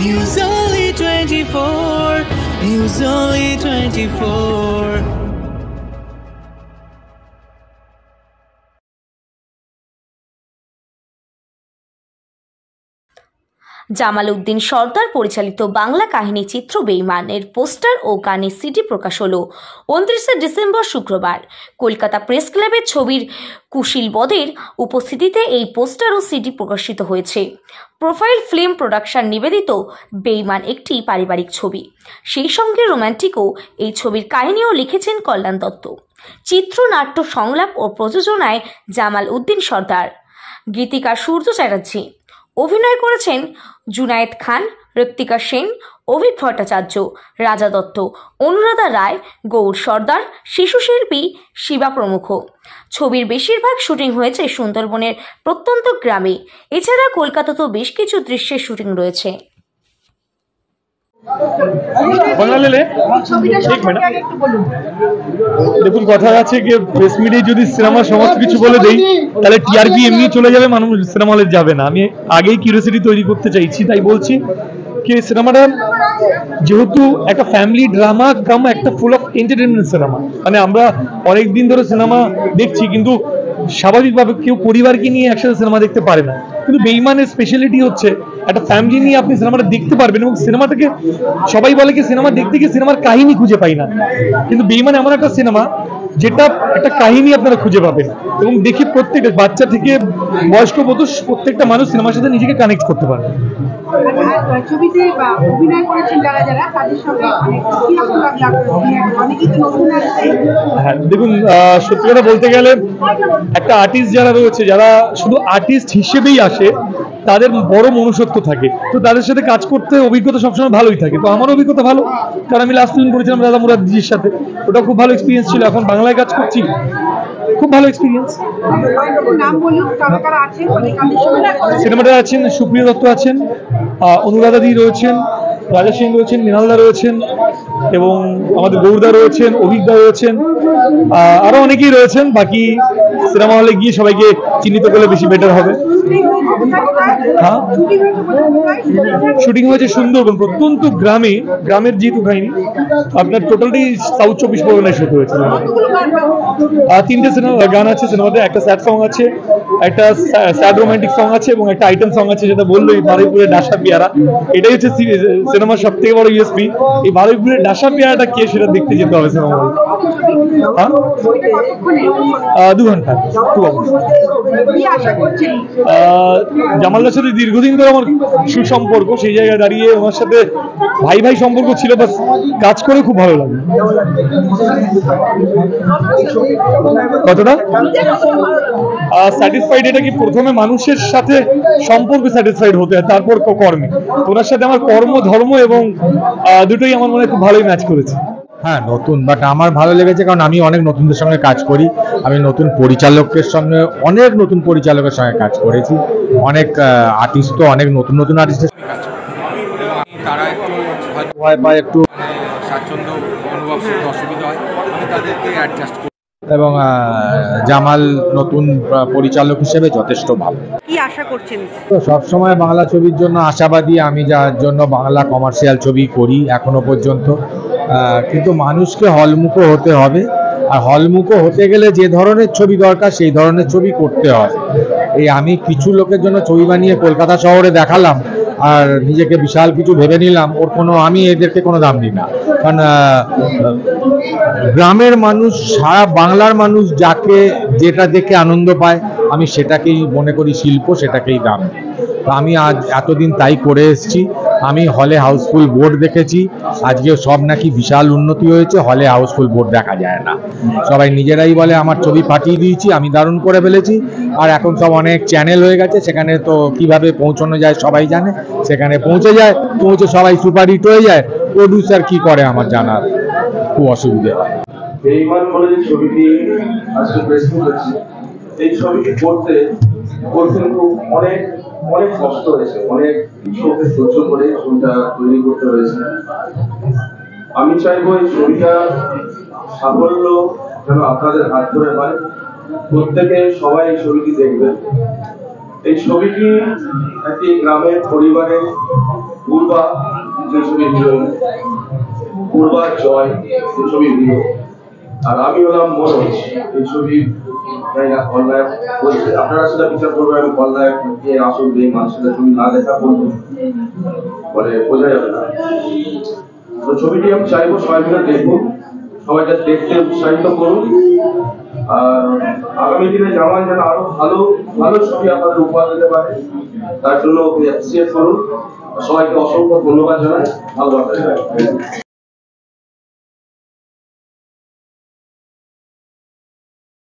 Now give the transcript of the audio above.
News Only 24. News Only 24. Jamal Uddin সর্দার পরিচালিত বাংলা কাহিনী চিত্র বেঈমান-এর পোস্টার ও গানের সিডি প্রকাশ হলো 29 ডিসেম্বর শুক্রবার কলকাতা প্রেস ক্লাবের ছবির কুশিল বদের উপস্থিতিতে। এই পোস্টার ও সিডি প্রকাশিত হয়েছে। প্রোফাইল ফিল্ম প্রোডাকশন নিবেদিত বেঈমান একটি পারিবারিক ছবি, সেই সঙ্গে রোমান্টিকও। এই ছবির কাহিনীও লিখেছেন কল্যাণ দত্ত। চিত্রনাট্য, সংলাপ ও প্রযোজনায় জামাল উদ্দিন সর্দার, গীতিকার সূর্য চ্যাটার্জি। অভিনয় করেছেন জুনায়েদ খান, ঋত্বিকা সেন, অভিক ভট্টাচার্য, রাজা দত্ত, অনুরাধা রায়, গৌর সর্দার, শিশুশিল্পী শিবা প্রমুখ। ছবির বেশিরভাগ শুটিং হয়েছে সুন্দরবনের প্রত্যন্ত গ্রামে। এছাড়া কলকাতাতেও বেশ কিছু দৃশ্যের শুটিং রয়েছে। দেখুন, কথা আছে যে প্রেস মিডিয়ায় যদি সিনেমা সমস্ত কিছু বলে দেই তাহলে টিআরপি এমনি চলে যাবে, মানুষ সিনেমা হলে যাবে না। আমি আগেই কিউরিওসিটি তৈরি করতে চাইছি, তাই বলছি কি সিনেমাটা যেহেতু একটা ফ্যামিলি ড্রামা কাম একটা ফুল অফ এন্টারটেনমেন্ট সিনেমা, মানে আমরা অনেকদিন ধরে সিনেমা দেখছি কিন্তু স্বাভাবিকভাবে কেউ পরিবারকে নিয়ে একসাথে সিনেমা দেখতে পারে না, কিন্তু বেঈমানের স্পেশালিটি হচ্ছে একটা ফ্যামিলি নিয়ে আপনি সিনেমাটা দেখতে পারবেন। এবং সিনেমাটাকে সবাই বলে কি সিনেমা দেখতে গিয়ে সিনেমার কাহিনী খুঁজে পাই না, কিন্তু বেঈমান এমন একটা সিনেমা যেটা একটা কাহিনী আপনারা খুঁজে পাবেন। এবং দেখি প্রত্যেকটা বাচ্চা থেকে বয়স্ক পর্যন্ত প্রত্যেকটা মানুষ সিনেমার সাথে নিজেকে কানেক্ট করতে পারবে। হ্যাঁ দেখুন, সত্যি কথা বলতে গেলে একটা আর্টিস্ট যারা রয়েছে, যারা শুধু আর্টিস্ট হিসেবেই আসে, তাদের বড় মনুষ্যত্ব থাকে, তো তাদের সাথে কাজ করতে অভিজ্ঞতা সবসময় ভালোই থাকে। তো আমার অভিজ্ঞতা ভালো, কারণ আমি লাস্ট ফিল্ম করেছিলাম রাধা মুরাদিজির সাথে, ওটা খুব ভালো এক্সপিরিয়েন্স ছিল। এখন বাংলায় কাজ করছি, খুব ভালো এক্সপিরিয়েন্স। সিনেমাটা আছেন সুপ্রিয় দত্ত আছেন, অনুরাধাদি রয়েছেন, রাজা সিং রয়েছেন, মৃণালদা রয়েছেন, এবং আমাদের গৌরদা রয়েছেন, অভিজ্ঞতা রয়েছেন, আরো অনেকেই রয়েছেন। বাকি সিনেমা হলে গিয়ে সবাইকে চিহ্নিত করলে বেশি বেটার হবে। হ্যাঁ, শুটিং হয়েছে সুন্দরবন প্রত্যন্ত গ্রামে, গ্রামের যেহেতু কাহিনী আপনার টোটালটাই সাউথ 24 পরগনায় শুট হয়েছে। 3টে গান আছে সিনেমাতে, একটা স্যাড সং আছে, একটা স্যাড রোমান্টিক সং আছে, এবং একটা আইটেম সং আছে যেটা বললো এই বারুইপুরের ডাসা পেয়ারা। এটাই হচ্ছে সিনেমার সব থেকে বড় ইউএসপি। এই বারুইপুরের ডাসা পেয়ারাটা কে সেটা দেখতে যেতে হবে সিনেমা হলে। 2 ঘন্টা। জামালদার সাথে দীর্ঘদিন ধরে আমার সুসম্পর্ক, সেই জায়গায় দাঁড়িয়ে আমার সাথে ভাই ভাই সম্পর্ক ছিল, বাস কাজ করে খুব ভালো লাগে। কতটা স্যাটিসফাইড, এটা কি প্রথমে মানুষের সাথে সম্পর্ক স্যাটিসফাইড হতে হয়, তারপর কর্মে। ওনার সাথে আমার কর্ম, ধর্ম এবং দুটোই আমার মনে হয় খুব ভালোই ম্যাচ করেছে। হ্যাঁ নতুন, বাট আমার ভালো লেগেছে কারণ আমি অনেক নতুনদের সঙ্গে কাজ করি। আমি নতুন পরিচালকের সঙ্গে, অনেক নতুন পরিচালকের সঙ্গে কাজ করেছি, অনেক আর্টিস্ট, তো অনেক নতুন নতুন আর্টিস্টের সঙ্গে কাজ করি। তারা একটু ভয় পায়, একটু স্বাচ্ছন্দ্য অনুভব করতে অসুবিধা হয়, আমি তাদেরকে অ্যাডজাস্ট করি। এবং জামাল নতুন পরিচালক হিসেবে যথেষ্ট ভালো। কি আশা করছেন? তো সবসময় বাংলা ছবির জন্য আশাবাদী আমি, যার জন্য বাংলা কমার্শিয়াল ছবি করি এখনো পর্যন্ত। কিন্তু মানুষকে হলমুখো হতে হবে, আর হলমুখো হতে গেলে যে ধরনের ছবি দরকার সেই ধরনের ছবি করতে হয়। এই আমি কিছু লোকের জন্য ছবি বানিয়ে কলকাতা শহরে দেখালাম আর নিজেকে বিশাল কিছু ভেবে নিলাম, ওর কোনো, আমি এদেরকে কোনো দাম দিই না। কারণ গ্রামের মানুষ, সারা বাংলার মানুষ যাকে যেটা দেখে আনন্দ পায়, আমি সেটাকেই মনে করি শিল্প, সেটাকেই দাম দিই। তো আমি আজ এতদিন তাই করে এসেছি। আমি হলে হাউসফুল বোর্ড দেখেছি, আজকে সব নাকি বিশাল উন্নতি হয়েছে, হলে হাউসফুল বোর্ড দেখা যায় না। সবাই নিজেরাই বলে আমার ছবি পাঠিয়ে দিয়েছি, আমি দারুণ করে ফেলেছি। আর এখন সব অনেক চ্যানেল হয়ে গেছে, সেখানে তো কিভাবে পৌঁছানো যায় সবাই জানে, সেখানে পৌঁছে যায়, পৌঁছে সবাই সুপারহিট হয়ে যায়। প্রডিউসার কি করে আমার জানার খুব অসুবিধে হয়। বেঈমান বলে যে ছবিটি আজকে প্রেস করেছি, এই ছবিটি করতে খুব অনেক কষ্ট হয়েছে, অনেক কিছু ওকে সহ্য করে ছবিটা তৈরি করতে হয়েছে। আমি চাইবো এই ছবিটা সাফল্য যেন আপনাদের হাত ধরে পায়, প্রত্যেকে সবাই এই ছবিটি দেখবেন। এই ছবিটি একটি গ্রামের পরিবারের পূর্বা যে ছবির হিরোইন, পূর্বা জয় এই ছবির হিরো, আর আমি হলাম মনোজ এই ছবির খলনায়ক বলছে। আপনারা সেটা বিচার করবেন আমি খলনায়ক কে আসল বেঈমান সেটা ছবি না দেখা বলবো বলে বোঝা যাবে না। তো ছবিটি আমি চাইবো সবাই মিলে দেখবো, সবাইকে দেখতে উৎসাহিত করুন, আর আগামী দিনে জামাল যেন আরো ভালো ভালো ছবি আপনাদের উপহার দিতে পারে তার জন্য অ্যাপ্রিসিয়েট করুন। সবাইকে অসংখ্য ধন্যবাদ জানাই। ভালো থাকবেন।